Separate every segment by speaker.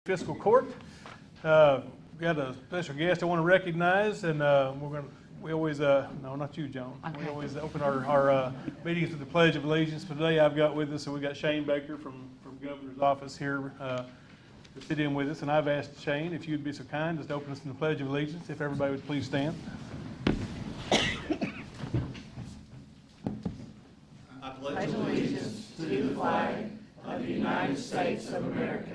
Speaker 1: Fiscal Court. We got a special guest I want to recognize, and we always, no, not you, Joan. Okay. We always open our meetings with the Pledge of Allegiance. Today I've got with us, so we got Shane Baker from Governor's office here to sit in with us, and I've asked Shane if you'd be so kind just to open us in the Pledge of Allegiance. If everybody would please stand.
Speaker 2: I pledge allegiance to the flag of the United States of America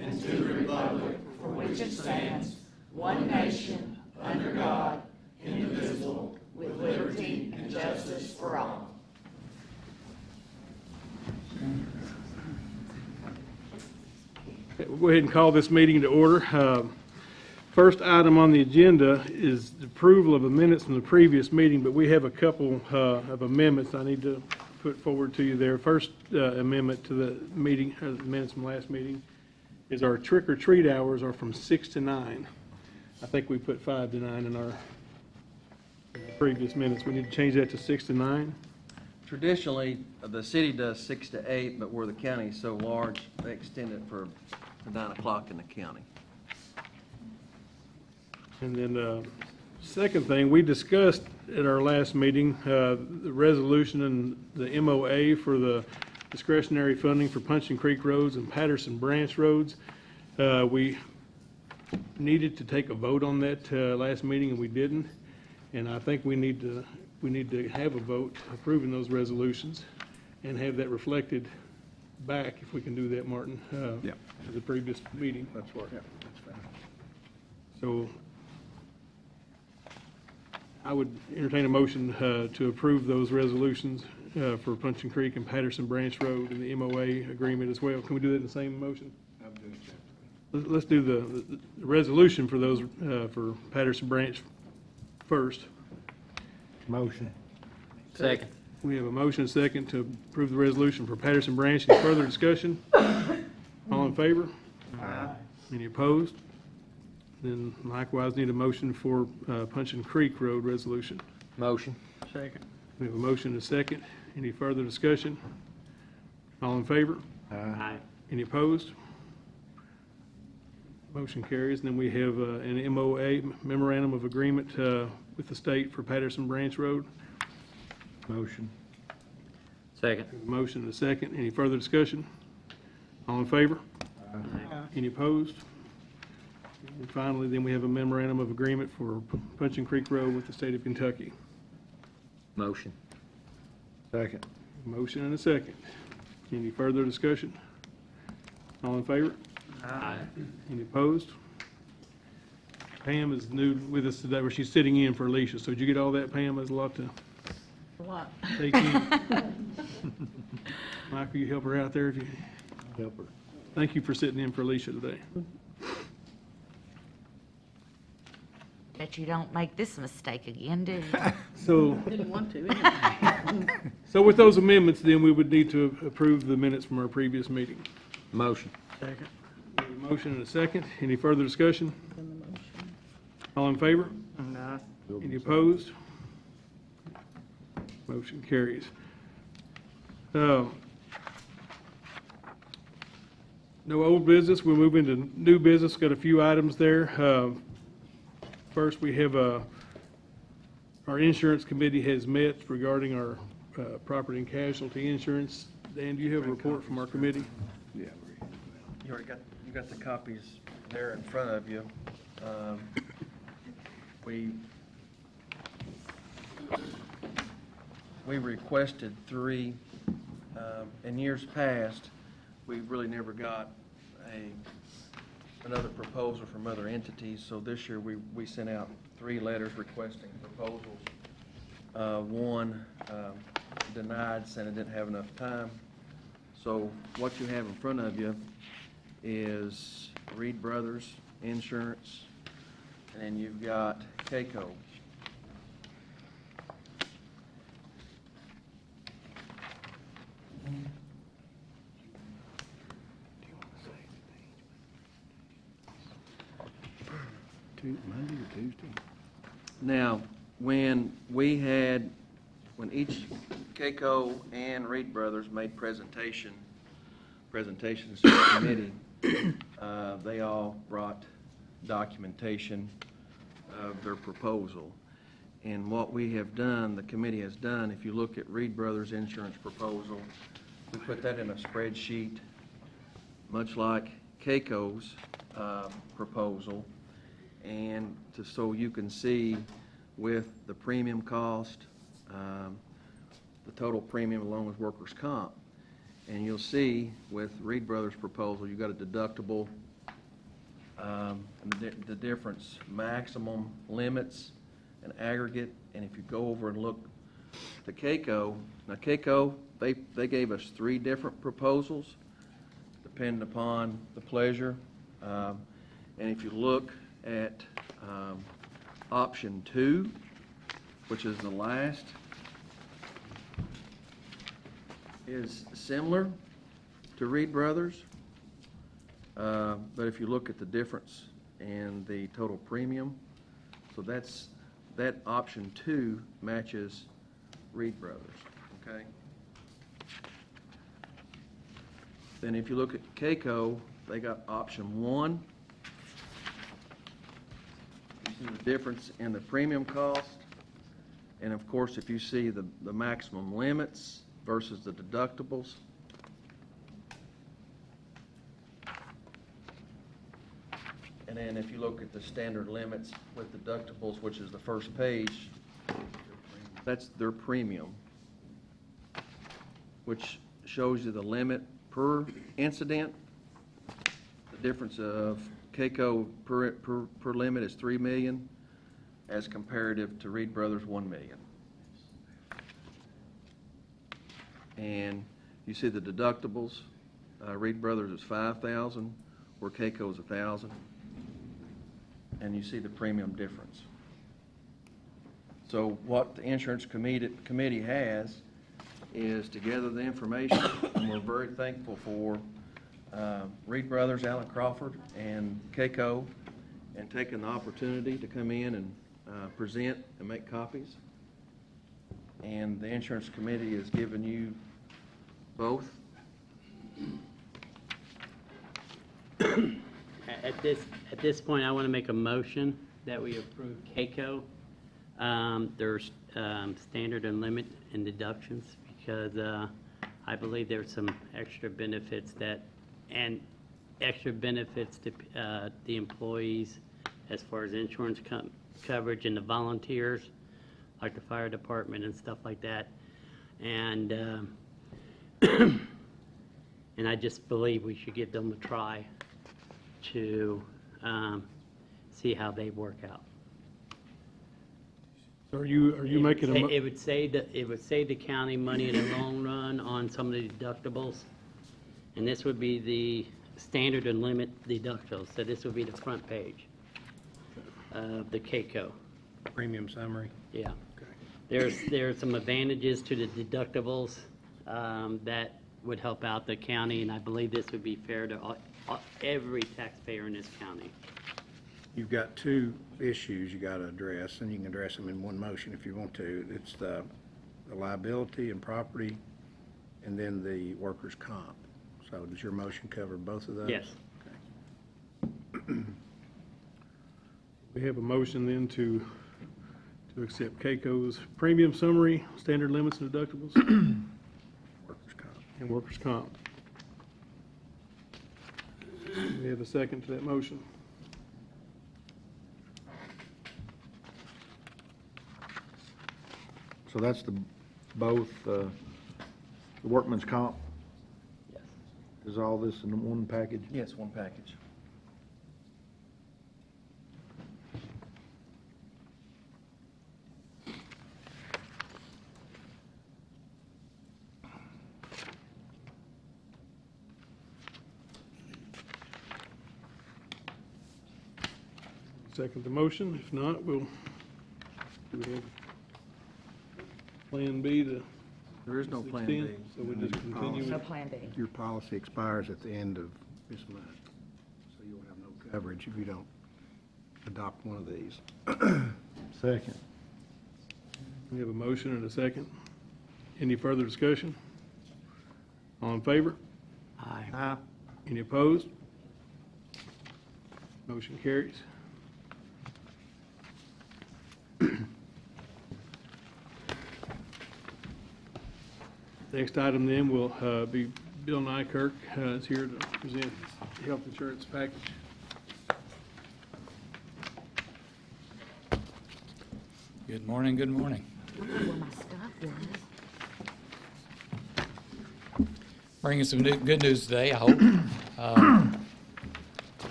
Speaker 2: and to the republic for which it stands, one nation, under God, indivisible, with liberty and justice for all.
Speaker 1: We'll go ahead and call this meeting to order. First item on the agenda is the approval of the minutes from the previous meeting, but we have a couple of amendments I need to put forward to you there. First amendment to the meeting, the minutes from last meeting, is our trick or treat hours are from 6 to 9. I think we put 5 to 9 in our previous minutes. We need to change that to 6 to 9.
Speaker 3: Traditionally, the city does 6 to 8, but where the county is so large, they extend it to 9 o'clock in the county.
Speaker 1: And then second thing, we discussed at our last meeting the resolution and the MOA for the discretionary funding for Puncheon Creek roads and Patterson Branch roads. We needed to take a vote on that last meeting, and we didn't. And I think we need to have a vote approving those resolutions and have that reflected back, if we can do that, Martin,
Speaker 4: Yeah.
Speaker 1: to the previous meeting.
Speaker 4: That's right. Yeah, that's fine.
Speaker 1: So I would entertain a motion to approve those resolutions for Puncheon Creek and Patterson Branch Road and the MOA agreement as well. Can we do that in the same motion?
Speaker 4: I'm doing that.
Speaker 1: Let's do the resolution for those, for Patterson Branch first.
Speaker 4: Motion.
Speaker 3: Second.
Speaker 1: We have a motion and a second to approve the resolution for Patterson Branch. Any further discussion? All in favor?
Speaker 4: Aye.
Speaker 1: Any opposed? Then likewise need a motion for Puncheon Creek Road resolution.
Speaker 3: Motion. Second.
Speaker 1: We have a motion and a second. Any further discussion? All in favor?
Speaker 4: Aye.
Speaker 1: Any opposed? Motion carries. And then we have an MOA, Memorandum of Agreement with the state for Patterson Branch Road.
Speaker 4: Motion.
Speaker 3: Second.
Speaker 1: Motion and a second. Any further discussion? All in favor? Any opposed? And finally, then we have a memorandum of agreement for Puncheon Creek Road with the state of Kentucky.
Speaker 3: Motion.
Speaker 4: Second.
Speaker 1: Motion and a second. Any further discussion? All in favor?
Speaker 3: Aye.
Speaker 1: Any opposed? Pam is new with us today, where she's sitting in for Alicia. So did you get all that, Pam? There's a lot to take in. Michael, you help her out there if you
Speaker 4: Help her.
Speaker 1: Thank you for sitting in for Alicia today.
Speaker 5: Bet you don't make this mistake again, do you?
Speaker 1: So,
Speaker 6: Didn't want to, anyway.
Speaker 1: so with those amendments, then we would need to approve the minutes from our previous meeting.
Speaker 3: Motion.
Speaker 1: Second. Motion and a second. Any further discussion?
Speaker 6: In the motion.
Speaker 1: All in favor? Any opposed? Motion carries. No old business. We'll move into new business. Got a few items there. First, we have our insurance committee has met regarding our property and casualty insurance. Dan, do you have a report from our committee?
Speaker 4: Yeah.
Speaker 3: You got the copies there in front of you. We requested 3. In years past, we really never got another proposal from other entities, so this year we sent out 3 letters requesting proposals. One denied, saying it didn't have enough time. So what you have in front of you is Reed Brothers Insurance, and you've got KCO.
Speaker 4: Monday or Tuesday?
Speaker 3: Now, when each KCO and Reed Brothers made presentations to the committee, they all brought documentation of their proposal. And what we have done, the committee has done, if you look at Reed Brothers' insurance proposal, we put that in a spreadsheet, much like Keiko's proposal, and so you can see with the premium cost, the total premium along with workers' comp. And you'll see with Reed Brothers' proposal, you've got a deductible, and the difference, maximum limits, and aggregate. And if you go over and look to Keiko, now Keiko, they gave us 3 different proposals, depending upon the pleasure. And if you look at option 2, which is the last, is similar to Reed Brothers, but if you look at the difference in the total premium, so that option 2 matches Reed Brothers, okay? Then if you look at Keiko, they got option 1. You see the difference in the premium cost, and of course, if you see the maximum limits versus the deductibles. And then if you look at the standard limits with deductibles, which is the first page, that's their premium, which shows you the limit per incident. The difference of Keiko per limit is $3 million as comparative to Reed Brothers $1 million. And you see the deductibles, Reed Brothers is $5,000, where Keiko is $1,000. And you see the premium difference. So what the insurance committee has is to gather the information, and we're very thankful for Reed Brothers, Alan Crawford, and Keiko, and taking the opportunity to come in and present and make copies. And the insurance committee has given you both.
Speaker 7: At this point, I want to make a motion that we approve Keiko. There's standard and limit and deductions, because I believe there's some extra benefits to the employees as far as insurance coverage and the volunteers, like the fire department and stuff like that. And and I just believe we should give them a try to see how they work out.
Speaker 1: So are you making a?
Speaker 7: It would save the county money in the long run on some of the deductibles, and this would be the standard and limit deductibles. So this would be the front page of the Keiko.
Speaker 4: Premium summary.
Speaker 7: Yeah. There's some advantages to the deductibles that would help out the county, and I believe this would be fair to every taxpayer in this county.
Speaker 4: You've got 2 issues you got to address, and you can address them in one motion if you want to. It's the liability and property, and then the workers' comp. So does your motion cover both of those?
Speaker 7: Yes.
Speaker 4: Okay.
Speaker 1: We have a motion then to accept Keiko's premium summary, standard limits and deductibles,
Speaker 4: Workers' comp.
Speaker 1: and workers' comp. We have a second to that motion.
Speaker 4: So that's both the workman's comp?
Speaker 7: Yes.
Speaker 4: Is all this in one package?
Speaker 3: Yes, one package.
Speaker 1: Second the motion. If not, do we have Plan B to?
Speaker 3: There is no Plan B.
Speaker 1: extend? So we just continue
Speaker 5: No
Speaker 1: with,
Speaker 5: plan B.
Speaker 4: Your policy expires at the end of this month, so you'll have no coverage if you don't adopt one of these. Second.
Speaker 1: we have a motion and a second. Any further discussion? All in favor?
Speaker 7: Aye.
Speaker 4: Aye.
Speaker 1: Any opposed? Motion carries. Next item then will be Bill Nykirk is here to present his health insurance package.
Speaker 8: Good morning, good morning.
Speaker 5: I don't know where my stuff was.
Speaker 8: Bringing some good news today, I hope.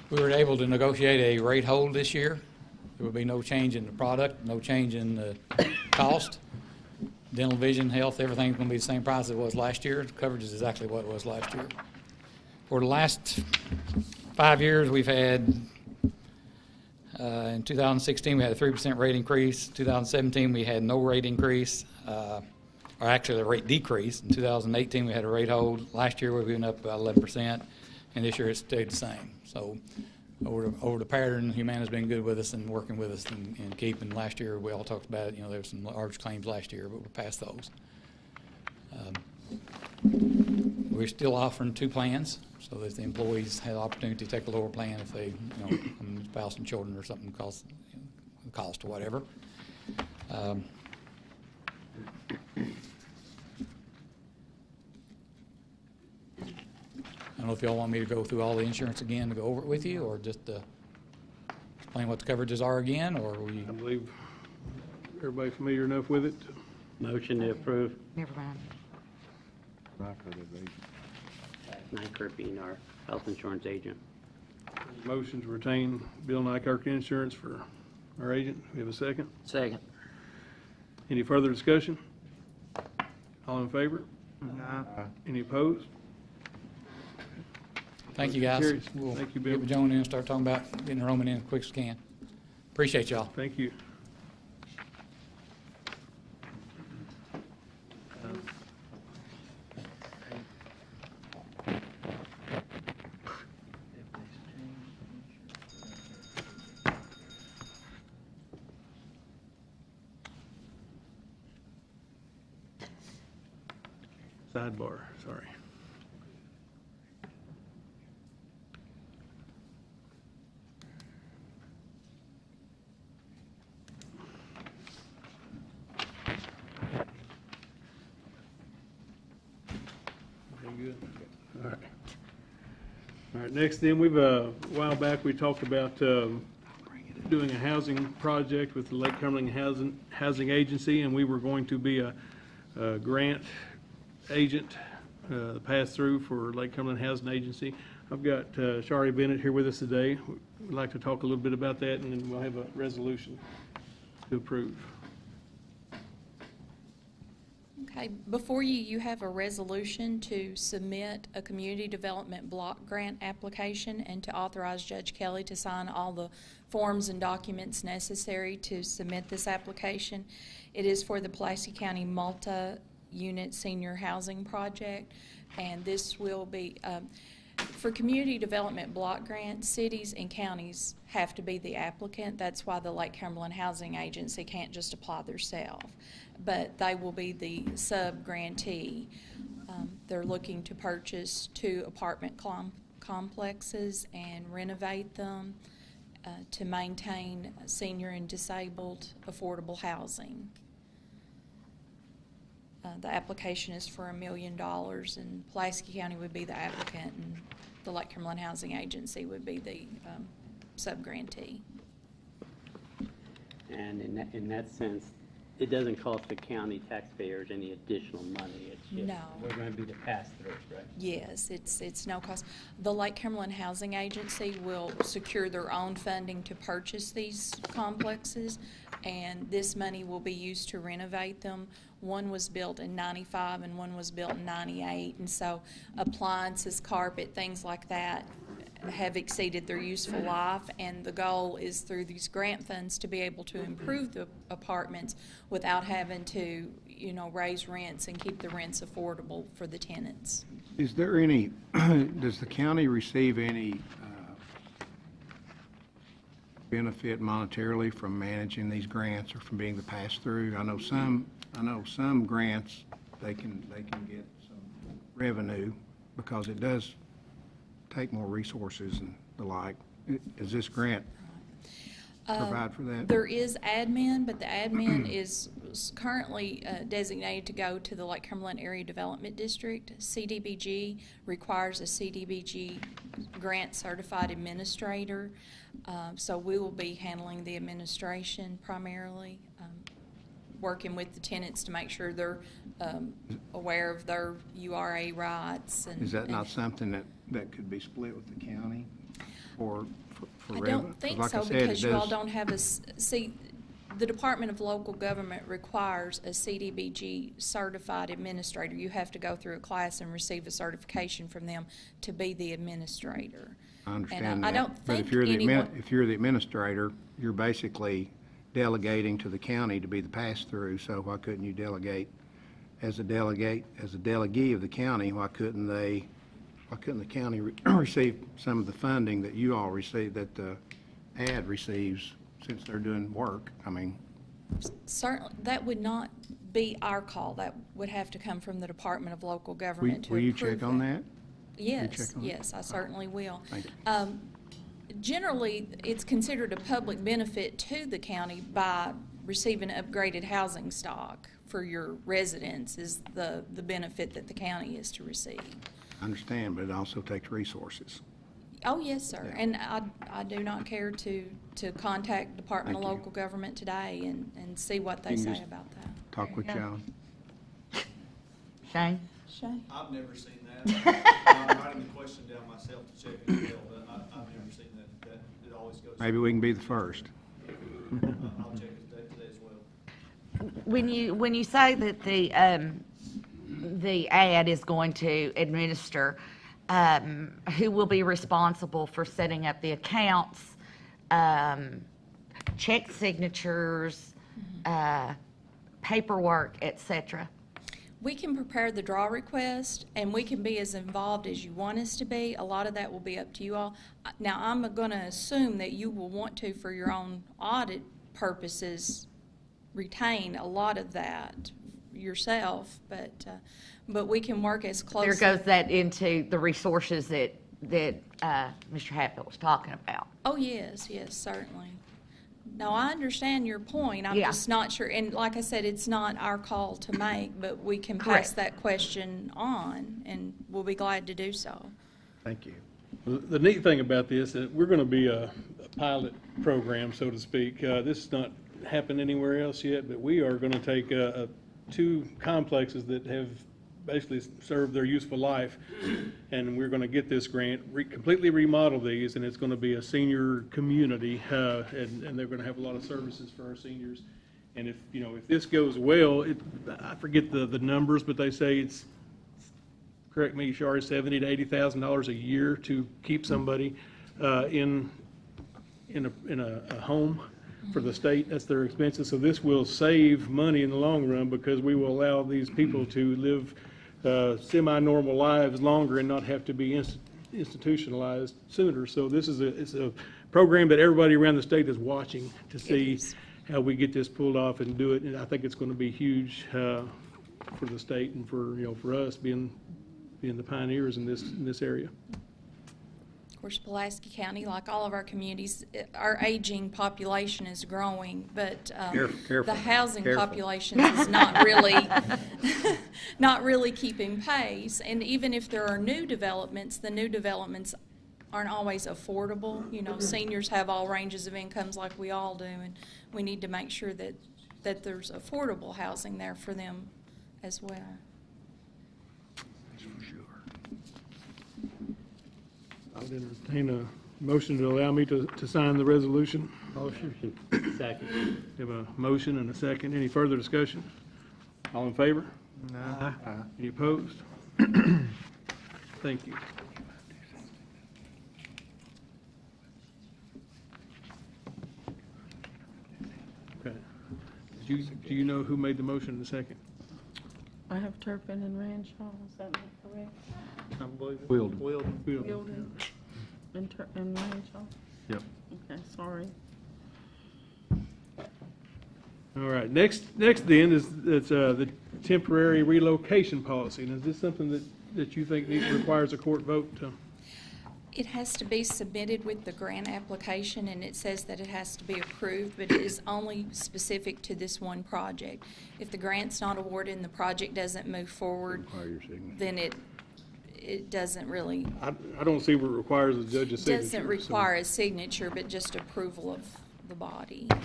Speaker 8: We were able to negotiate a rate hold this year. There will be no change in the product, no change in the cost. Dental, vision, health, everything's going to be the same price it was last year. The coverage is exactly what it was last year. For the last 5 years, we've had, in 2016, we had a 3% rate increase. 2017, we had no rate increase, or actually a rate decrease. In 2018, we had a rate hold. Last year, we went up about 11%, and this year it stayed the same. So over the pattern, Humana's been good with us and working with us and keeping. Last year, we all talked about it. You know, there were some large claims last year, but we're past those. We're still offering 2 plans, so that the employees have the opportunity to take a lower plan if they, spouse and children or something cost or whatever. I don't know if y'all want me to go through all the insurance again to go over it with you, or just explain what the coverages are again, or we...
Speaker 1: I believe everybody familiar enough with it.
Speaker 7: Motion to approve.
Speaker 5: Never mind.
Speaker 7: Nykirk being our health insurance agent.
Speaker 1: Motion to retain Bill Nykirk Insurance for our agent. We have a second.
Speaker 3: Second.
Speaker 1: Any further discussion? All in favor? Any opposed?
Speaker 8: Thank you, guys.
Speaker 1: Carries.
Speaker 8: We'll
Speaker 1: Thank you, Bill.
Speaker 8: get with Joan in and start talking about getting enrollment in as quick as we can. Appreciate y'all.
Speaker 1: Thank you. Sidebar, sorry. Okay, good. All right. All right, next then, a while back, we talked about doing a housing project with the Lake Cumberland Housing Agency, and we were going to be a grant agent, pass-through for Lake Cumberland Housing Agency. I've got Shari Bennett here with us today. We'd like to talk a little bit about that, and then we'll have a resolution to approve.
Speaker 9: Okay, before you, you have a resolution to submit a community development block grant application and to authorize Judge Kelly to sign all the forms and documents necessary to submit this application. It is for the Pulaski County Multi-Unit Senior Housing Project, and this will be, for community development block grants, cities and counties have to be the applicant. That's why the Lake Cumberland Housing Agency can't just apply themselves, but they will be the sub-grantee. They're looking to purchase 2 apartment complexes and renovate them to maintain senior and disabled affordable housing. The application is for $1 million, and Pulaski County would be the applicant, and the Lake Cumberland Housing Agency would be the sub-grantee.
Speaker 7: And in that sense, it doesn't cost the county taxpayers any additional money. It's just,
Speaker 9: No.
Speaker 7: we're going to be the pass-through, right?
Speaker 9: Yes, it's no cost. The Lake Cumberland Housing Agency will secure their own funding to purchase these complexes, and this money will be used to renovate them. One was built in '95 and one was built in '98, and so appliances, carpet, things like that have exceeded their useful life, and the goal is through these grant funds to be able to improve the apartments without having to, raise rents and keep the rents affordable for the tenants.
Speaker 4: Is there any, does the county receive any benefit monetarily from managing these grants or from being the pass-through? I know some grants, they can get some revenue because it does take more resources and the like. Does this grant provide for that?
Speaker 9: There is admin, but the admin is currently designated to go to the Lake Cumberland Area Development District. CDBG requires a CDBG grant certified administrator, so we will be handling the administration primarily, working with the tenants to make sure they're aware of their URA rights. And
Speaker 4: Is that not something that could be split with the county for
Speaker 9: I
Speaker 4: revenue?
Speaker 9: don't think
Speaker 4: Like I
Speaker 9: so,
Speaker 4: said, it
Speaker 9: because you all
Speaker 4: does-
Speaker 9: don't have see, the Department of Local Government requires a CDBG certified administrator. You have to go through a class and receive a certification from them to be the administrator.
Speaker 4: I understand
Speaker 9: And
Speaker 4: that.
Speaker 9: I don't
Speaker 4: But
Speaker 9: think
Speaker 4: if you're the
Speaker 9: anyone.
Speaker 4: if you're the administrator, you're basically delegating to the county to be the pass-through, so why couldn't you delegate as a delegee of the county? Why couldn't the county receive some of the funding that you all receive, that the ad receives, since they're doing work? I mean,
Speaker 9: Certainly, that would not be our call. That would have to come from the Department of Local Government to
Speaker 4: will you
Speaker 9: approve
Speaker 4: check on that?
Speaker 9: Yes,
Speaker 4: check on it?
Speaker 9: yes, I certainly will.
Speaker 4: Thank you.
Speaker 9: Generally, it's considered a public benefit to the county by receiving upgraded housing stock for your residents is the benefit that the county is to receive.
Speaker 4: I understand, but it also takes resources.
Speaker 9: Oh, yes, sir. And I do not care to contact Department of
Speaker 4: Thank you.
Speaker 9: Local Government today and see what they
Speaker 4: You can
Speaker 9: say
Speaker 4: just
Speaker 9: about that.
Speaker 4: Talk with John.
Speaker 5: Shane?
Speaker 9: Shay?
Speaker 10: I've never seen that. I'm writing the question down myself to check as well, but I've never seen that it always goes.
Speaker 4: Maybe we can be the first.
Speaker 10: I'll check it today as well.
Speaker 5: When you say that the ad is going to administer, who will be responsible for setting up the accounts, check signatures, paperwork, et cetera?
Speaker 9: We can prepare the draw request, and we can be as involved as you want us to be. A lot of that will be up to you all. Now, I'm going to assume that you will want to, for your own audit purposes, retain a lot of that yourself, but we can work as closely.
Speaker 5: There goes that into the resources that Mr. Hatfield was talking about.
Speaker 9: Oh, yes, certainly. No, I understand your point. I'm
Speaker 5: Yeah.
Speaker 9: just not sure, and like I said, it's not our call to make, but we can pass
Speaker 5: Correct.
Speaker 9: that question on, and we'll be glad to do so.
Speaker 4: Thank you.
Speaker 1: The neat thing about this is we're going to be a pilot program, so to speak. This has not happened anywhere else yet, but we are going to take two complexes that have basically served their useful life, and we're going to get this grant, completely remodel these, and it's going to be a senior community, and they're going to have a lot of services for our seniors. And if this goes well, I forget the numbers, but they say it's, correct me, Shari, $70,000 to $80,000 a year to keep somebody in a home for the state. That's their expenses. So this will save money in the long run, because we will allow these people to live semi-normal lives longer and not have to be institutionalized sooner. So this is it's a program that everybody around the state is watching to see how we get this pulled off and do it. And I think it's going to be huge for the state and for us being the pioneers in this area.
Speaker 9: Of course, Pulaski County, like all of our communities, our aging population is growing, but
Speaker 4: Careful.
Speaker 9: the housing
Speaker 4: Careful.
Speaker 9: population is not really keeping pace. And even if there are new developments, the new developments aren't always affordable. Seniors have all ranges of incomes like we all do, and we need to make sure that there's affordable housing there for them as well.
Speaker 1: I would entertain a motion to allow me to sign the resolution.
Speaker 7: Motion. Second.
Speaker 1: We have a motion and a second. Any further discussion? All in favor?
Speaker 4: Aye.
Speaker 1: Any opposed? Thank you. Okay. Do you know who made the motion in the second?
Speaker 6: I have Turpin and Ranshaw, is that not correct?
Speaker 1: I believe it.
Speaker 4: Wilden.
Speaker 1: Wilden.
Speaker 6: Gilden and Ranshaw?
Speaker 4: Yep.
Speaker 6: Okay, sorry.
Speaker 1: All right. Next then is the temporary relocation policy. And is this something that you think requires a court vote to?
Speaker 9: It has to be submitted with the grant application, and it says that it has to be approved, but it is only specific to this one project. If the grant's not awarded and the project doesn't move forward,
Speaker 4: Require your signature.
Speaker 9: then it doesn't really,
Speaker 1: I don't see where it requires a judge's signature.
Speaker 9: doesn't
Speaker 1: so-
Speaker 9: require a signature, but just approval of the body.
Speaker 4: Well,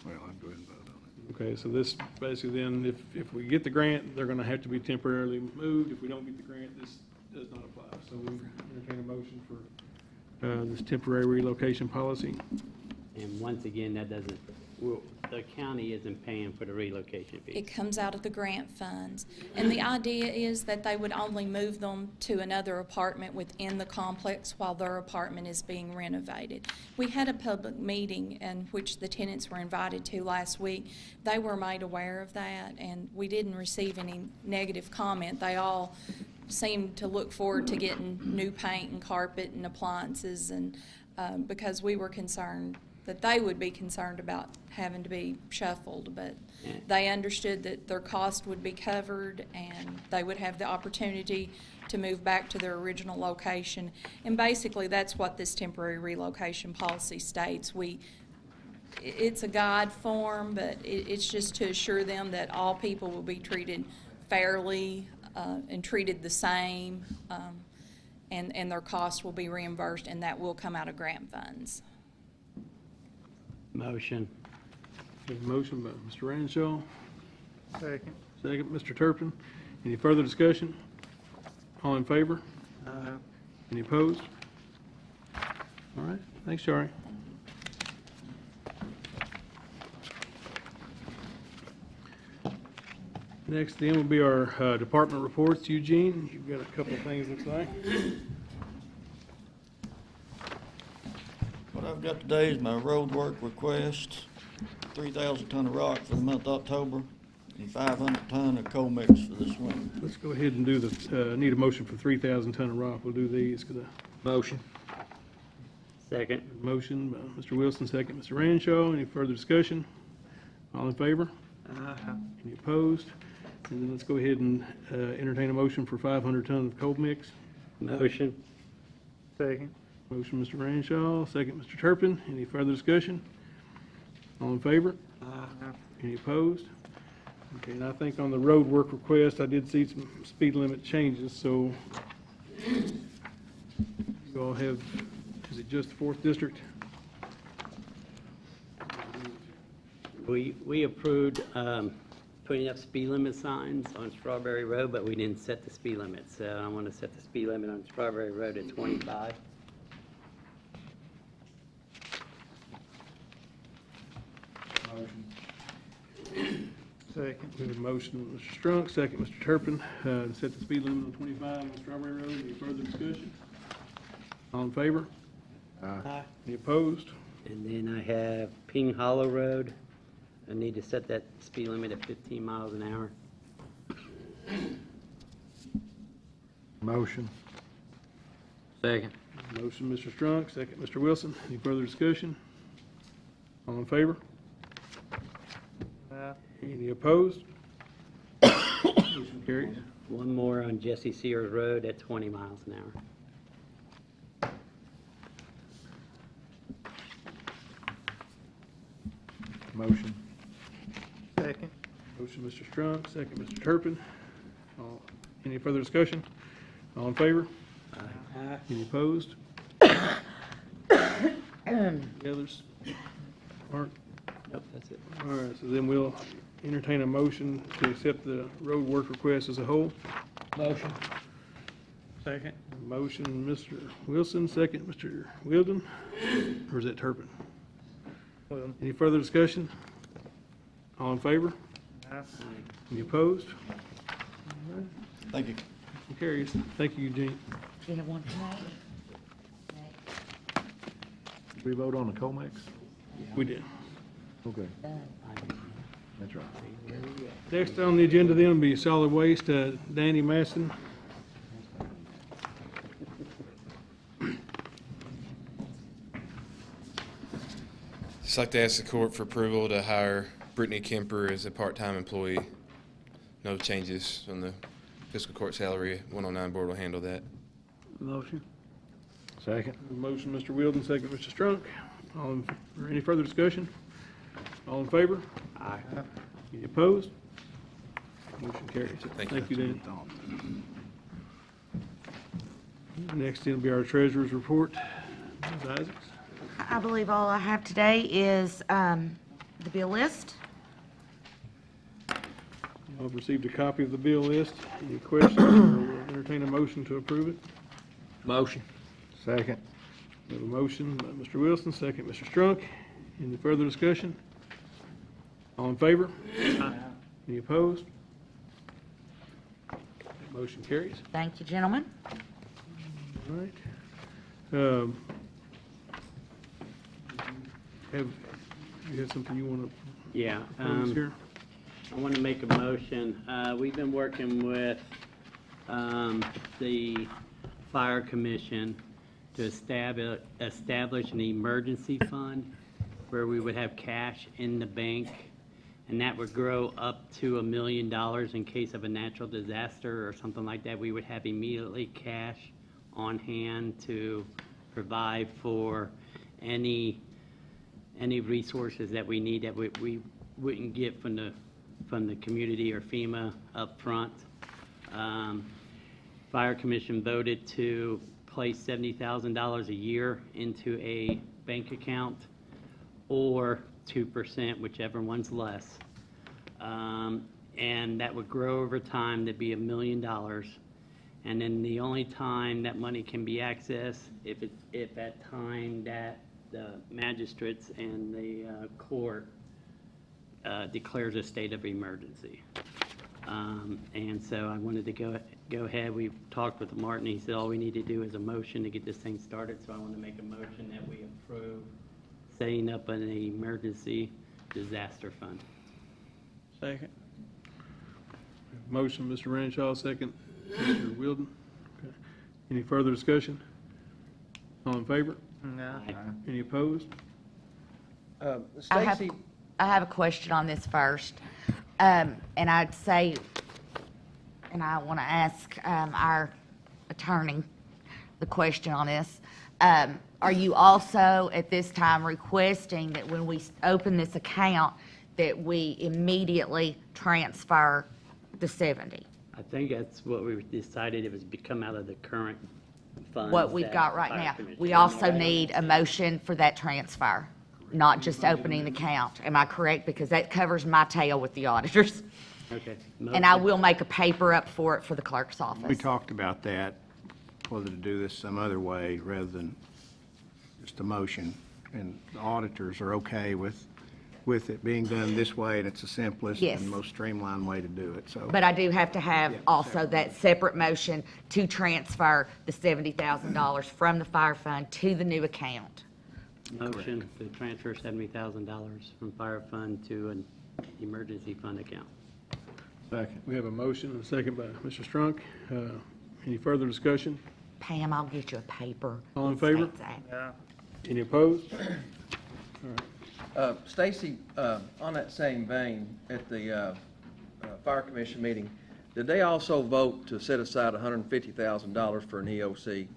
Speaker 4: I'll go ahead and vote on
Speaker 1: Okay, so this basically then, if we get the grant, they're gonna have to be temporarily moved. If we don't get the grant, this does not apply. So we entertain a motion for this temporary relocation policy.
Speaker 7: And once again, that doesn't,
Speaker 1: Well,
Speaker 7: the county isn't paying for the relocation fee.
Speaker 9: It comes out of the grant funds. And the idea is that they would only move them to another apartment within the complex while their apartment is being renovated. We had a public meeting in which the tenants were invited to last week. They were made aware of that, and we didn't receive any negative comment. They all seemed to look forward to getting new paint and carpet and appliances, and because we were concerned that they would be concerned about having to be shuffled, but they understood that their cost would be covered and they would have the opportunity to move back to their original location. And basically, that's what this temporary relocation policy states. It's a guide form, but it's just to assure them that all people will be treated fairly and treated the same, and their costs will be reimbursed, and that will come out of grant funds.
Speaker 7: Motion.
Speaker 1: we have a motion by Mr. Ranshaw,
Speaker 4: Second.
Speaker 1: second, Mr. Turpin. Any further discussion? All in favor? Any opposed? All right, thanks, Shari. Next then will be our department reports. Eugene, you've got a couple of things, looks like.
Speaker 11: What I've got today is my road work request, 3,000 ton of rock for the month of October, and 500 ton of coal mix for this winter.
Speaker 1: Let's go ahead and do the, need a motion for 3,000 ton of rock. We'll do these, because
Speaker 3: Motion.
Speaker 7: Second.
Speaker 1: motion by Mr. Wilson, second, Mr. Ranshaw. Any further discussion? All in favor? Any opposed? And then let's go ahead and entertain a motion for 500 ton of coal mix.
Speaker 7: Motion.
Speaker 1: Second. Motion, Mr. Ranshaw, second, Mr. Turpin. Any further discussion? All in favor? Any opposed? Okay, and I think on the road work request, I did see some speed limit changes, so you all have, is it just the 4th District?
Speaker 7: We approved putting up speed limit signs on Strawberry Road, but we didn't set the speed limit. So I want to set the speed limit on Strawberry Road at 25.
Speaker 1: Second. We have a motion, Mr. Strunk, second, Mr. Turpin, to set the speed limit on 25 on Strawberry Road. Any further discussion? All in favor? Any opposed?
Speaker 7: And then I have Ping Hollow Road. I need to set that speed limit at 15 miles an hour.
Speaker 4: Motion.
Speaker 7: Second.
Speaker 1: Motion, Mr. Strunk, second, Mr. Wilson. Any further discussion? All in favor? Any opposed? Motion carries.
Speaker 7: One more on Jesse Sears Road at 20 miles an hour.
Speaker 4: Motion.
Speaker 1: Second. Motion, Mr. Strunk, second, Mr. Turpin. Any further discussion? All in favor? Any opposed? The others? Mark?
Speaker 7: Nope, that's it.
Speaker 1: All right, so then we'll entertain a motion to accept the road work request as a whole.
Speaker 7: Motion.
Speaker 1: Second. Motion, Mr. Wilson, second, Mr. Wilden, or is that Turpin? Any further discussion? All in favor? Any opposed?
Speaker 11: Thank you.
Speaker 1: Motion carries. Thank you, Eugene.
Speaker 5: Do you have one for me?
Speaker 4: Did we vote on the COMEX?
Speaker 1: We did.
Speaker 4: Okay, that's right.
Speaker 1: Next on the agenda then will be solid waste, Danny Maston.
Speaker 12: Just like to ask the court for approval to hire Brittany Kemper as a part-time employee. No changes on the fiscal court salary. 109 board will handle that.
Speaker 7: Motion.
Speaker 4: Second.
Speaker 1: Motion, Mr. Wheeldon, second, Mr. Strunk. Or any further discussion? All in favor?
Speaker 3: Aye.
Speaker 1: Any opposed? Motion carries.
Speaker 12: Thank you.
Speaker 1: Thank you, Dan. Next, it'll be our treasurer's report. Ms. Isaacs?
Speaker 5: I believe all I have today is the bill list.
Speaker 1: I've received a copy of the bill list. Any questions, or we'll entertain a motion to approve it?
Speaker 4: Motion. Second.
Speaker 1: We have a motion by Mr. Wilson, second Mr. Strunk. Any further discussion? All in favor? Any opposed? Motion carries.
Speaker 5: Thank you, gentlemen.
Speaker 1: All right. You have something you want to
Speaker 7: Yeah.
Speaker 1: propose here?
Speaker 7: I want to make a motion. We've been working with the Fire Commission to establish an emergency fund where we would have cash in the bank, and that would grow up to $1 million in case of a natural disaster or something like that. We would have immediately cash on hand to provide for any resources that we need that we wouldn't get from the community or FEMA up front. Fire Commission voted to place $70,000 a year into a bank account, or 2%, whichever one's less. And that would grow over time to be $1 million. And then the only time that money can be accessed, if at time that the magistrates and the court declares a state of emergency. And so I wanted to go ahead. We've talked with Martin. He said all we need to do is a motion to get this thing started. So I want to make a motion that we approve setting up an emergency disaster fund.
Speaker 6: Second.
Speaker 1: Motion, Mr. Renshaw, second, Mr. Wheeldon. Okay. Any further discussion? All in favor?
Speaker 7: Aye.
Speaker 1: Any opposed?
Speaker 3: Stacy,
Speaker 5: I have a question on this first. And I'd say, and I want to ask our attorney the question on this. Are you also at this time requesting that when we open this account that we immediately transfer the 70?
Speaker 7: I think that's what we decided. It was become out of the current funds.
Speaker 5: What we've
Speaker 7: that
Speaker 5: got right
Speaker 7: Fire
Speaker 5: now.
Speaker 7: Commission-
Speaker 5: We also need a motion for that transfer, not just opening the account. Am I correct? Because that covers my tail with the auditors.
Speaker 7: Okay.
Speaker 5: And I will make a paper up for it for the clerk's office.
Speaker 4: We talked about that, whether to do this some other way rather than just a motion. And the auditors are okay with it being done this way, and it's the simplest
Speaker 5: Yes.
Speaker 4: and most streamlined way to do it, so.
Speaker 5: But I do have to have
Speaker 4: Yeah,
Speaker 5: also that separate motion to transfer the $70,000 from the fire fund to the new account.
Speaker 7: Motion to transfer $70,000 from fire fund to an emergency fund account.
Speaker 4: Second.
Speaker 1: We have a motion and a second by Mr. Strunk. Any further discussion?
Speaker 5: Pam, I'll get you a paper.
Speaker 1: All in
Speaker 5: that
Speaker 1: favor?
Speaker 5: states that.
Speaker 1: Any opposed?
Speaker 3: Stacy, on that same vein, at the Fire Commission meeting, did they also vote to set aside $150,000 for an EOC?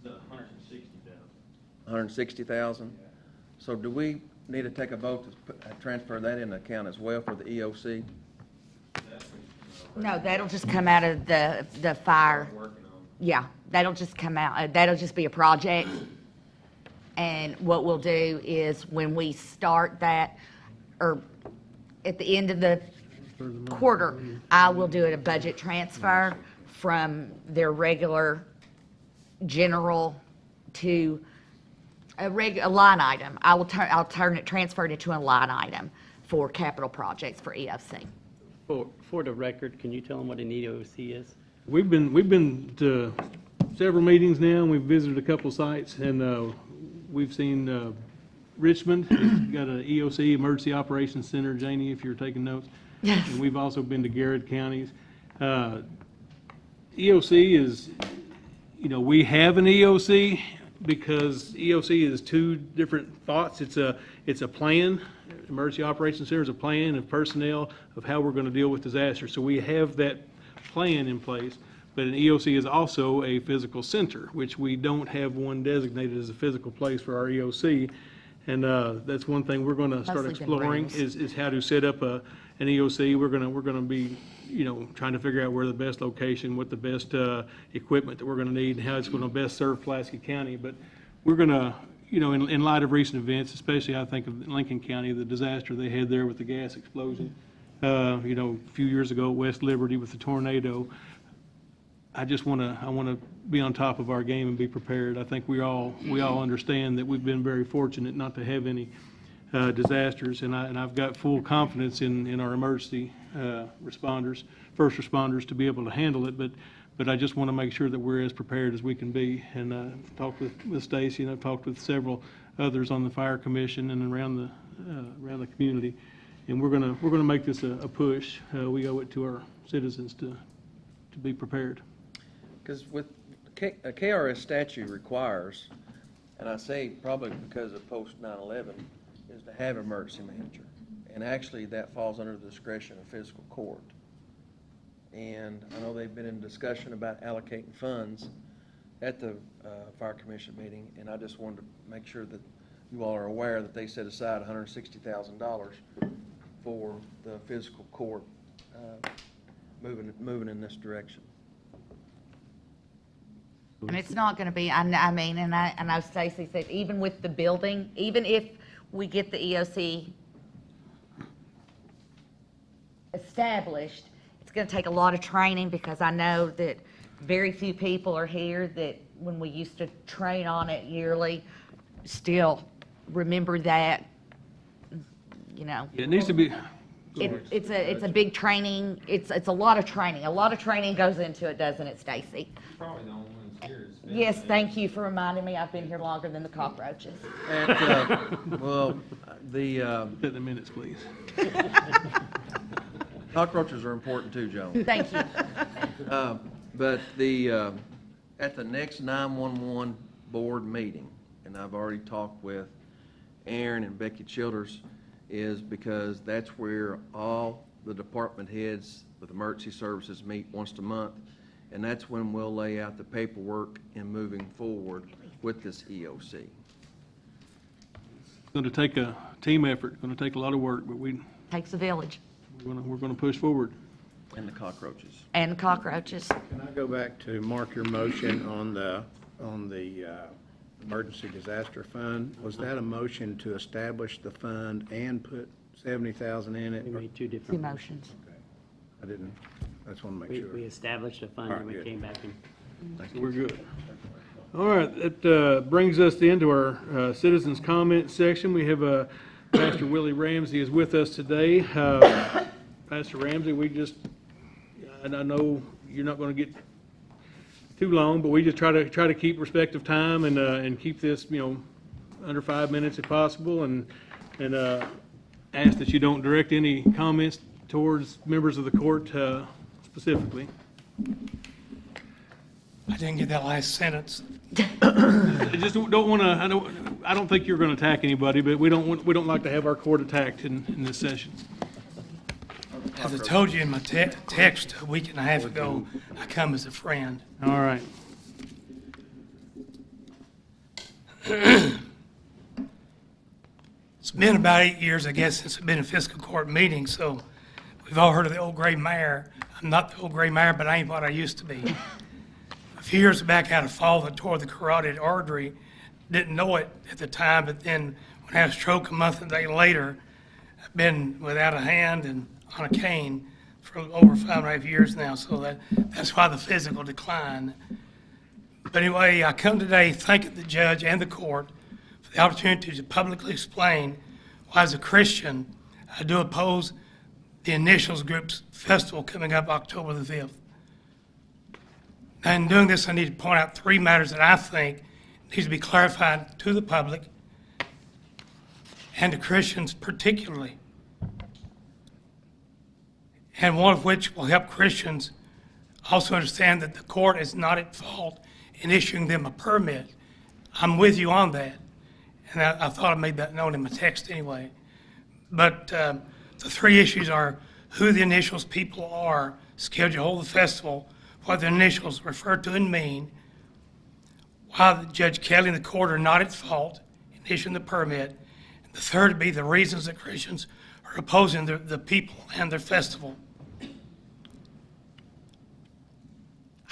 Speaker 10: The 160,000.
Speaker 3: 160,000? So do we need to take a vote to transfer that in the account as well for the EOC?
Speaker 5: No, that'll just come out of the fire. Yeah, that'll just come out. That'll just be a project. And what we'll do is when we start that, or at the end of the quarter, I will do it a budget transfer from their regular general to a line item. I'll turn it, transfer it into a line item for capital projects for EOC.
Speaker 7: For the record, can you tell them what an EOC is?
Speaker 1: We've been to several meetings now, and we've visited a couple sites, and we've seen Richmond. It's got an EOC, Emergency Operations Center, Janie, if you're taking notes.
Speaker 5: Yes.
Speaker 1: And we've also been to Garrett counties. EOC is, we have an EOC because EOC is two different thoughts. It's a plan. Emergency Operations Center is a plan of personnel of how we're going to deal with disaster. So we have that plan in place. but an EOC is also a physical center, which we don't have one designated as a physical place for our EOC. And that's one thing we're going to start
Speaker 5: Mostly been
Speaker 1: exploring
Speaker 5: rentals.
Speaker 1: is how to set up an EOC. We're going to be, trying to figure out where the best location, what the best equipment that we're going to need, and how it's going to best serve Pulaski County. But we're going to, in light of recent events, especially I think of Lincoln County, the disaster they had there with the gas explosion, a few years ago at West Liberty with the tornado. I want to be on top of our game and be prepared. I think we all understand that we've been very fortunate not to have any disasters, and I've got full confidence in our emergency responders, first responders, to be able to handle it. But I just want to make sure that we're as prepared as we can be. And I've talked with Stacy, and I've talked with several others on the fire commission and around the community. And we're gonna make this a push. We owe it to our citizens to be prepared.
Speaker 3: Because with a KRS statute requires, and I say probably because of post 9/11, is to have emergency manager. And actually that falls under the discretion of fiscal court. And I know they've been in discussion about allocating funds at the fire commission meeting, and I just wanted to make sure that you all are aware that they set aside $160,000 for the fiscal court moving in this direction.
Speaker 5: And it's not going to be, I mean, and I know Stacy said, even with the building, even if we get the EOC established, it's going to take a lot of training, because I know that very few people are here that when we used to train on it yearly still remember that,
Speaker 1: It needs to be.
Speaker 5: It's a big training. It's a lot of training. A lot of training goes into it, doesn't it, Stacy?
Speaker 12: Probably the only one that's here is.
Speaker 5: Yes, thank you for reminding me. I've been here longer than the cockroaches.
Speaker 1: Put the minutes, please.
Speaker 3: Cockroaches are important too, Joan.
Speaker 5: Thank you.
Speaker 3: But at the next 911 board meeting, and I've already talked with Aaron and Becky Childers, is because that's where all the department heads with emergency services meet once a month, and that's when we'll lay out the paperwork and moving forward with this EOC.
Speaker 1: It's going to take a team effort. It's going to take a lot of work, but
Speaker 5: Takes a village.
Speaker 1: we're going to push forward.
Speaker 3: And the cockroaches.
Speaker 5: And cockroaches.
Speaker 4: Can I go back to mark your motion on the emergency disaster fund? Was that a motion to establish the fund and put 70,000 in it?
Speaker 7: We made two
Speaker 5: Two
Speaker 7: different.
Speaker 5: motions.
Speaker 4: I just want to make sure.
Speaker 7: We established a fund,
Speaker 4: All
Speaker 7: and
Speaker 4: right,
Speaker 7: we
Speaker 4: good.
Speaker 7: came back and.
Speaker 1: So we're good. All right, that brings us into our citizens' comment section. We have Pastor Willie Ramsey is with us today. Pastor Ramsey, and I know you're not going to get too long, but we just try to keep respect of time and keep this, under 5 minutes if possible, and ask that you don't direct any comments towards members of the court specifically.
Speaker 13: I didn't get that last sentence.
Speaker 1: I just don't want to. I don't think you're going to attack anybody, but we don't like to have our court attacked in this session.
Speaker 13: As I told you in my text a week and a half ago, I come as a friend.
Speaker 1: All right.
Speaker 13: It's been about 8 years, I guess, since I've been in fiscal court meetings, so we've all heard of the old gray mare. I'm not the old gray mare, but I ain't what I used to be. A few years back, I had a fall that tore the carotid artery. Didn't know it at the time, but then when I had a stroke a month and a day later, I've been without a hand and on a cane for over 5.5 years now, so that's why the physical decline. But anyway, I come today thanking the judge and the court for the opportunity to publicly explain why, as a Christian, I do oppose the Initials Group's festival coming up October the 5th. Now, in doing this, I need to point out 3 matters that I think need to be clarified to the public and to Christians particularly, and one of which will help Christians also understand that the court is not at fault in issuing them a permit. I'm with you on that, and I thought I made that known in my text anyway. But the 3 issues are who the Initials people are scheduled to hold the festival, what the initials refer to and mean, why Judge Kelly and the court are not at fault in issuing the permit, and the third would be the reasons that Christians are opposing the people and their festival.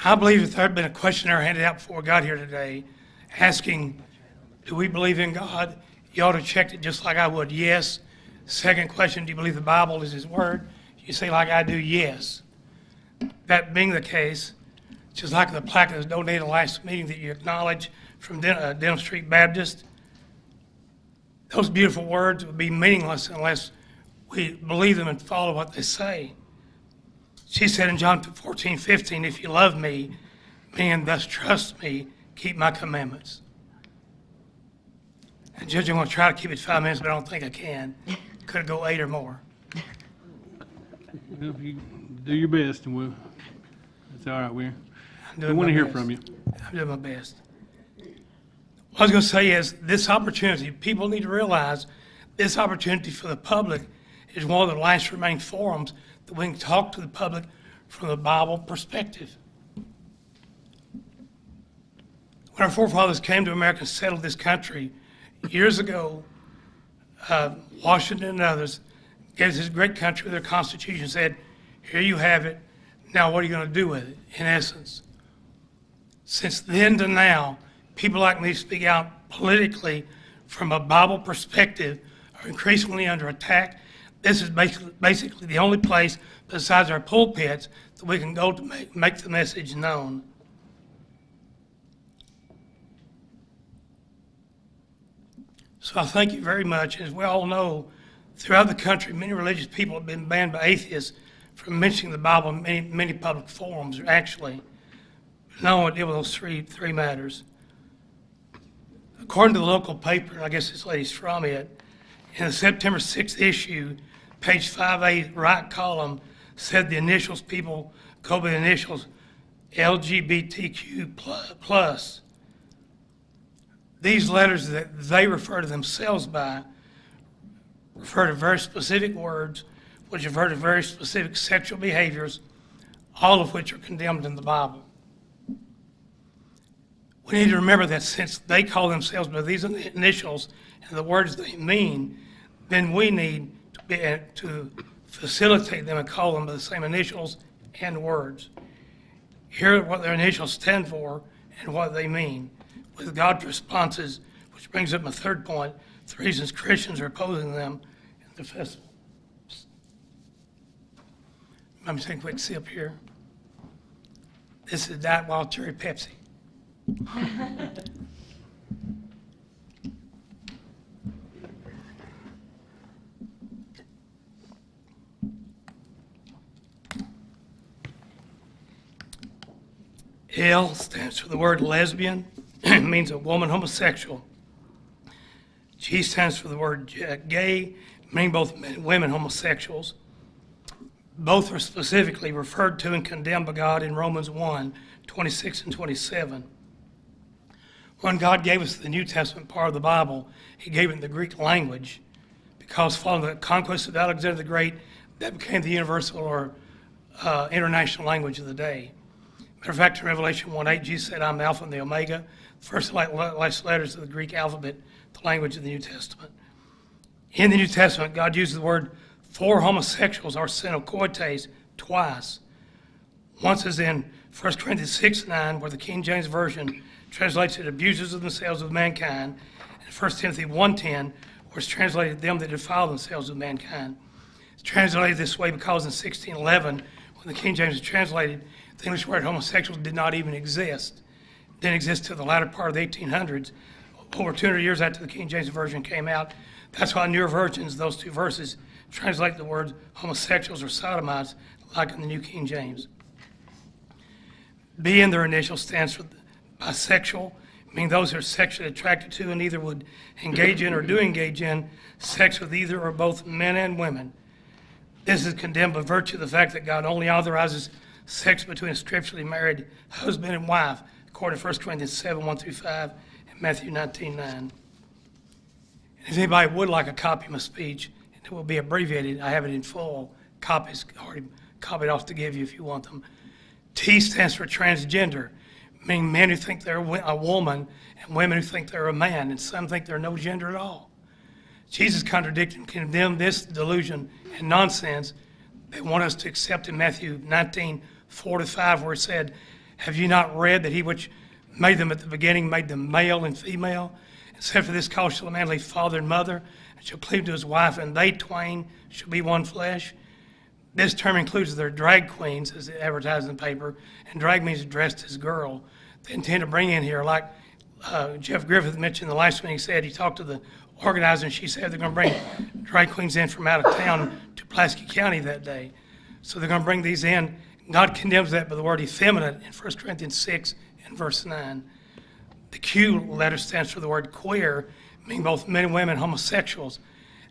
Speaker 13: I believe if there had been a questionnaire handed out before we got here today asking, do we believe in God? You ought to check it just like I would, yes. Second question, do you believe the Bible is His Word? You say like I do, yes. That being the case, just like the plaque that was donated last meeting that you acknowledge from Denham Street Baptist, those beautiful words would be meaningless unless we believe them and follow what they say. She said in John 14:15, if you love me, and thus trust me, keep my commandments. And Judge, I'm going to try to keep it 5 minutes, but I don't think I can. Could go 8 or more.
Speaker 1: Well, you do your best, and it's all right, we
Speaker 13: doing
Speaker 1: want to
Speaker 13: my
Speaker 1: hear
Speaker 13: best.
Speaker 1: from you.
Speaker 13: I'm doing my best. What I was going to say is this opportunity, people need to realize this opportunity for the public is one of the last remaining forums that we can talk to the public from the Bible perspective. When our forefathers came to America and settled this country years ago, Washington and others gave us this great country with their Constitution, said, here you have it, now what are you going to do with it, in essence? Since then to now, people like me speak out politically from a Bible perspective are increasingly under attack. This is basically the only place besides our pulpits that we can go to make the message known. So I thank you very much. As we all know, throughout the country, many religious people have been banned by atheists from mentioning the Bible in many public forums, actually. No one deal with those three matters. According to the local paper, and I guess this lady's from it, in the September 6th issue, page 5A, right column, said the initials people go by the initials LGBTQ plus. These letters that they refer to themselves by refer to very specific words, which refer to very specific sexual behaviors, all of which are condemned in the Bible. We need to remember that since they call themselves by these initials and the words they mean, then we need to facilitate them and call them by the same initials and words. Hear what their initials stand for and what they mean, with God's responses, which brings up my third point, the reasons Christians are opposing them in the festival. Let me take a quick sip here. This is Diet Wild Cherry Pepsi. L stands for the word lesbian. It means a woman homosexual. G stands for the word gay, meaning both men and women homosexuals. Both are specifically referred to and condemned by God in Romans 1:26 and 27. When God gave us the New Testament part of the Bible, He gave it in the Greek language because following the conquest of Alexander the Great, that became the universal or international language of the day. Matter of fact, in Revelation 1:8, Jesus said, I'm the Alpha and the Omega, first and last letters of the Greek alphabet, the language of the New Testament. In the New Testament, God uses the word for homosexuals, arsenokoites, twice. Once is in 1 Corinthians 6:9, where the King James Version translates it abusers of themselves with mankind, and 1 Timothy 1:10, where it's translated them that defile themselves with mankind. It's translated this way because in 1611, when the King James was translated, the English word homosexuals did not even exist. It didn't exist till the latter part of the 1800s, over 200 years after the King James Version came out. That's why newer versions, those two verses, translate the word homosexuals or sodomites, like in the New King James. B in their initial stands for bisexual, meaning those who are sexually attracted to and either would engage in or do engage in sex with either or both men and women. This is condemned by virtue of the fact that God only authorizes sex between a scripturally married husband and wife, according to 1 Corinthians 7:1-5 and Matthew 19:9. If anybody would like a copy of my speech, it will be abbreviated. I have it in full. Copies already copied off to give you if you want them. T stands for transgender, meaning men who think they're a woman and women who think they're a man, and some think they're no gender at all. Jesus contradicted and condemned this delusion and nonsense they want us to accept in Matthew 19:4-5, where it said, "Have you not read that he which made them at the beginning made them male and female? And said, for this cause shall a man leave father and mother, and shall cleave to his wife, and they twain shall be one flesh." This term includes their drag queens, as advertised in the paper, and drag means dressed as girl. They intend to bring in here, like Jeff Griffith mentioned the last one. He said he talked to the organizer, and she said they're going to bring drag queens in from out of town to Pulaski County that day. So they're going to bring these in. God condemns that by the word effeminate in 1 Corinthians 6 and verse 9. The Q letter stands for the word queer, meaning both men and women, homosexuals.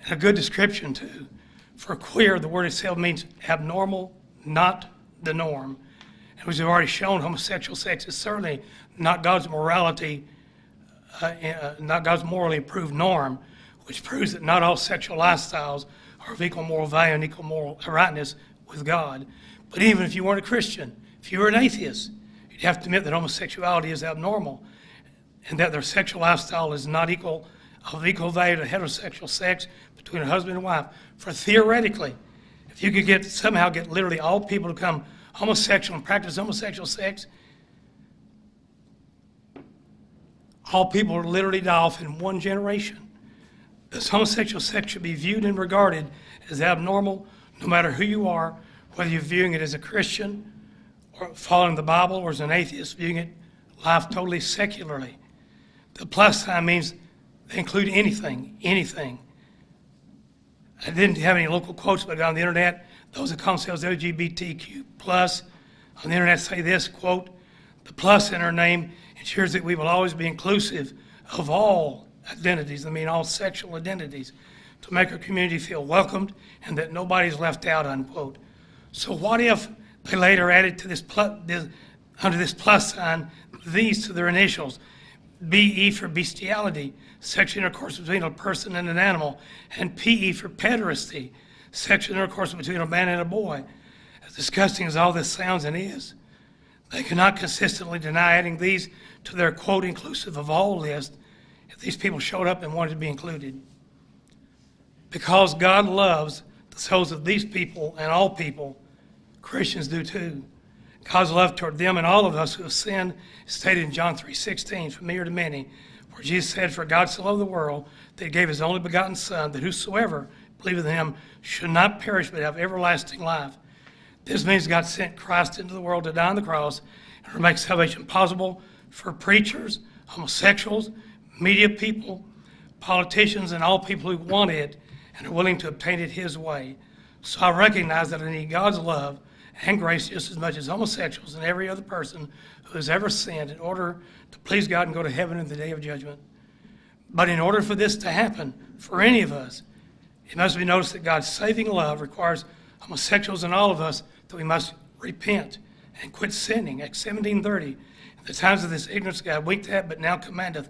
Speaker 13: And a good description, too. For queer, the word itself means abnormal, not the norm. And as we've already shown, homosexual sex is certainly not God's morality, not God's morally approved norm, which proves that not all sexual lifestyles are of equal moral value and equal moral rightness with God. But even if you weren't a Christian, if you were an atheist, you'd have to admit that homosexuality is abnormal and that their sexual lifestyle is not of equal value to heterosexual sex between a husband and wife. For theoretically, if you could somehow get literally all people to become homosexual and practice homosexual sex, all people would literally die off in one generation. This homosexual sex should be viewed and regarded as abnormal, no matter who you are, whether you're viewing it as a Christian or following the Bible, or as an atheist viewing it life totally secularly. The plus sign means they include anything. I didn't have any local quotes, but on the internet, those that call themselves LGBTQ plus on the internet say this, quote, "The plus in our name ensures that we will always be inclusive of all identities," I mean all sexual identities, "to make our community feel welcomed and that nobody's left out," unquote. So what if they later added to under this plus sign, these to their initials, BE for bestiality, sexual intercourse between a person and an animal, and PE for pederasty, sexual intercourse between a man and a boy. As disgusting as all this sounds and is, they cannot consistently deny adding these to their, quote, inclusive of all list if these people showed up and wanted to be included. Because God loves the souls of these people and all people, Christians do too. God's love toward them and all of us who have sinned is stated in John 3:16, familiar to many, where Jesus said, "For God so loved the world that he gave his only begotten Son, that whosoever believeth in him should not perish but have everlasting life." This means God sent Christ into the world to die on the cross and to make salvation possible for preachers, homosexuals, media people, politicians, and all people who want it and are willing to obtain it his way. So I recognize that I need God's love and grace just as much as homosexuals and every other person who has ever sinned in order to please God and go to heaven in the day of judgment. But in order for this to happen for any of us, it must be noticed that God's saving love requires homosexuals and all of us that we must repent and quit sinning. Acts 17:30, "In the times of this ignorance God winked at, but now commandeth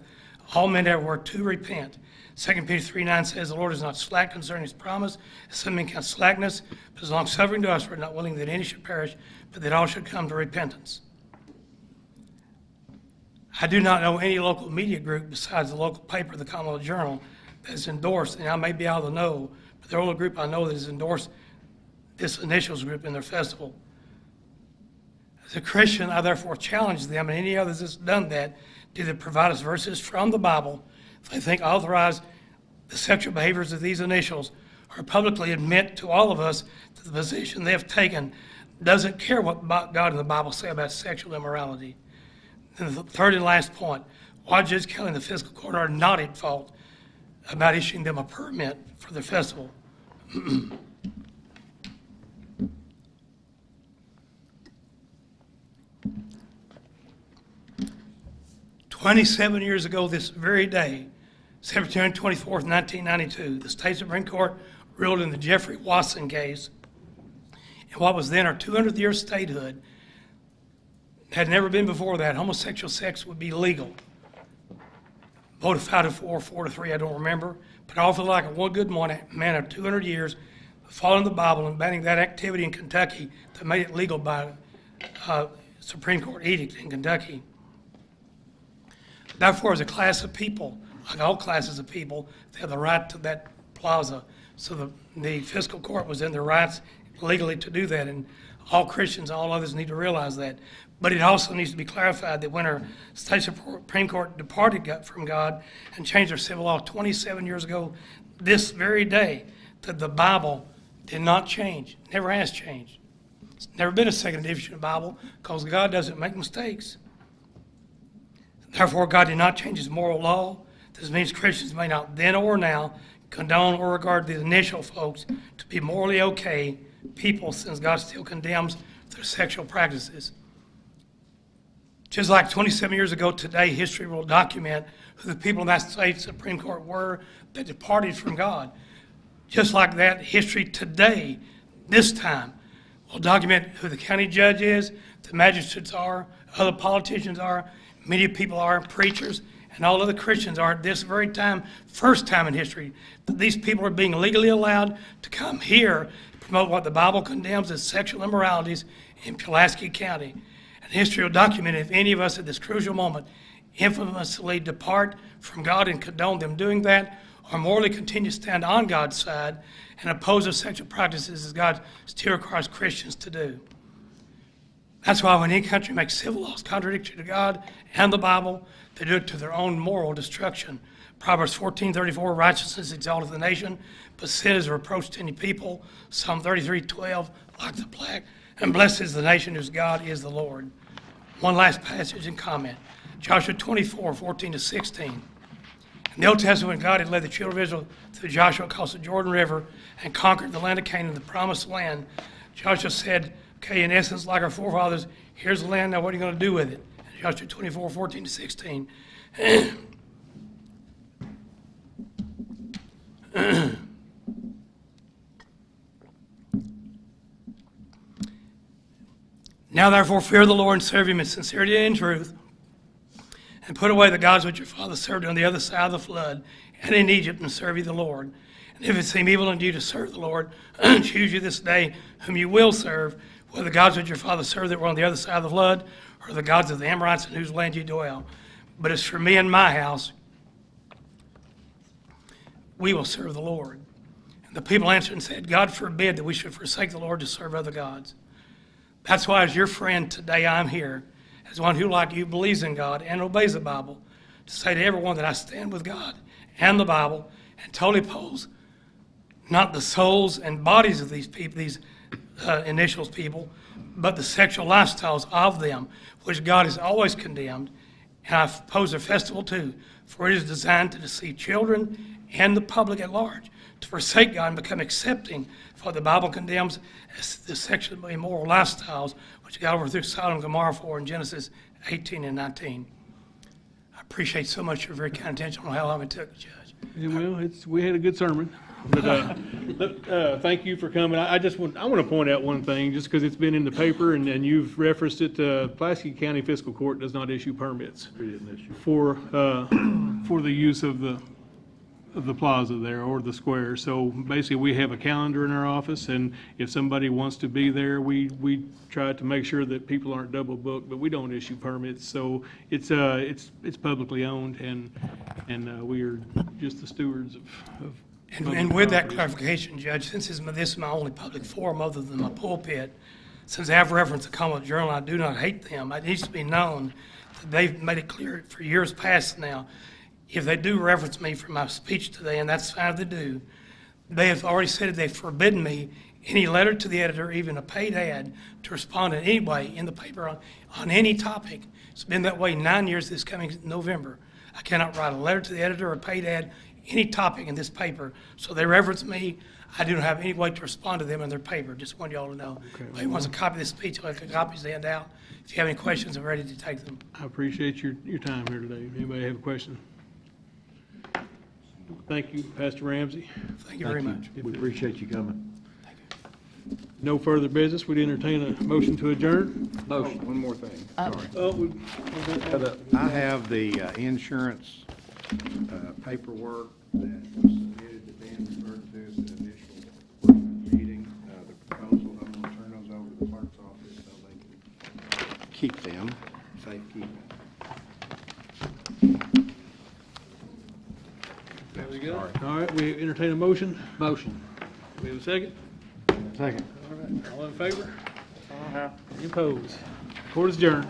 Speaker 13: all men everywhere to repent." 2 Peter 3:9 says, "The Lord is not slack concerning his promise, as some men count slackness, but is long-suffering to us, for not willing that any should perish, but that all should come to repentance." I do not know any local media group besides the local paper, the Commonwealth Journal, that is endorsed, and I may be out of the know, but the only group I know that has endorsed this initials group in their festival. As a Christian, I therefore challenge them and any others that's done that to either provide us verses from the Bible if they think authorize the sexual behaviors of these initials, or publicly admit to all of us that the position they have taken doesn't care what God and the Bible say about sexual immorality. And the third and last point, why Judge Kelly and the Fiscal Court are not at fault about issuing them a permit for their festival. 27 years ago this very day, September 24th, 1992, the State Supreme Court ruled in the Jeffrey Watson case, in what was then our 200th year of statehood. Had never been before that, homosexual sex would be legal. Voted 5-4, 4-3, I don't remember, but I feel like a one good man of 200 years following the Bible and banning that activity in Kentucky that made it legal by Supreme Court edict in Kentucky. Therefore, as a class of people, like all classes of people, they have the right to that plaza. So the fiscal court was in their rights legally to do that, and all Christians, all others need to realize that. But it also needs to be clarified that when our state Supreme Court departed from God and changed their civil law 27 years ago, this very day, that the Bible did not change, never has changed. It's never been a second edition of the Bible because God doesn't make mistakes. Therefore, God did not change his moral law. This means Christians may not then or now condone or regard the initial folks to be morally okay people, since God still condemns their sexual practices. Just like 27 years ago today, history will document who the people in that state Supreme Court were that departed from God. Just like that, history today, this time, will document who the county judge is, the magistrates are, other politicians are, media people are, preachers, and all other Christians are at this very time, first time in history, that these people are being legally allowed to come here to promote what the Bible condemns as sexual immoralities in Pulaski County. And history will document if any of us at this crucial moment infamously depart from God and condone them doing that, or morally continue to stand on God's side and oppose those sexual practices as God still requires Christians to do. That's why when any country makes civil laws contradictory to God and the Bible, they do it to their own moral destruction. Proverbs 14:34, righteousness exalteth the nation, but sin is a reproach to any people. Psalm 33:12, like the plague, and blessed is the nation whose God is the Lord. One last passage and comment. Joshua 24:14-16. In the Old Testament, when God had led the children of Israel through Joshua across the Jordan River and conquered the land of Canaan, the promised land, Joshua said, okay, in essence, like our forefathers, here's the land, now what are you going to do with it? Joshua 24:14-16. Now therefore fear the Lord and serve him in sincerity and in truth, and put away the gods which your fathers served on the other side of the flood and in Egypt, and serve ye the Lord. And if it seem evil unto you to serve the Lord, choose you this day whom you will serve, whether the gods which your fathers served that were on the other side of the flood, or the gods of the Amorites in whose land you dwell. But as for me and my house, we will serve the Lord. And the people answered and said, God forbid that we should forsake the Lord to serve other gods. That's why, as your friend today, I'm here, as one who, like you, believes in God and obeys the Bible, to say to everyone that I stand with God and the Bible and totally oppose not the souls and bodies of these people, these initials people, but the sexual lifestyles of them, which God has always condemned. And I oppose their festival too, for it is designed to deceive children and the public at large, to forsake God and become accepting for what the Bible condemns as the sexually immoral lifestyles, which God overthrew Sodom and Gomorrah for in Genesis 18 and 19. I appreciate so much your very kind attention on how long it took, Judge.
Speaker 1: Yeah, well, we had a good sermon. But thank you for coming. I want to point out one thing, just because it's been in the paper and you've referenced it. Pulaski County Fiscal Court does not issue permits for the use of the plaza there or the square. So basically, we have a calendar in our office, and if somebody wants to be there, we try to make sure that people aren't double booked. But we don't issue permits, so it's publicly owned, and we are just the stewards of
Speaker 13: And with that clarification, Judge, since this is my only public forum other than my pulpit, since I have referenced the Commonwealth Journal, I do not hate them. It needs to be known that they've made it clear for years past now, if they do reference me for my speech today, and that's fine if they do, they have already said they've forbidden me any letter to the editor, even a paid ad, to respond in any way in the paper on any topic. It's been that way 9 years this coming November. I cannot write a letter to the editor or a paid ad, any topic in this paper. So they reference me. I do not have any way to respond to them in their paper. Just want y'all to know. Okay. If anyone wants a copy of this speech, I'll have copies to hand out. If you have any questions, I'm ready to take them.
Speaker 1: I appreciate your time here today. Anybody have a question? Thank you, Pastor Ramsey.
Speaker 13: Thank you very much.
Speaker 4: We appreciate you coming.
Speaker 1: No further business. We'd entertain a motion to adjourn.
Speaker 4: Motion. One more thing.
Speaker 1: Sorry.
Speaker 4: I have the insurance paperwork that was submitted that Dan referred to as the initial meeting. The proposal, I'm going to turn those over to the clerk's office so they can keep them, safekeeping.
Speaker 1: Very good. All right, we entertain a motion.
Speaker 3: Motion.
Speaker 1: We have a second?
Speaker 4: Second.
Speaker 1: All right, all in favor? Any opposed? Court is adjourned.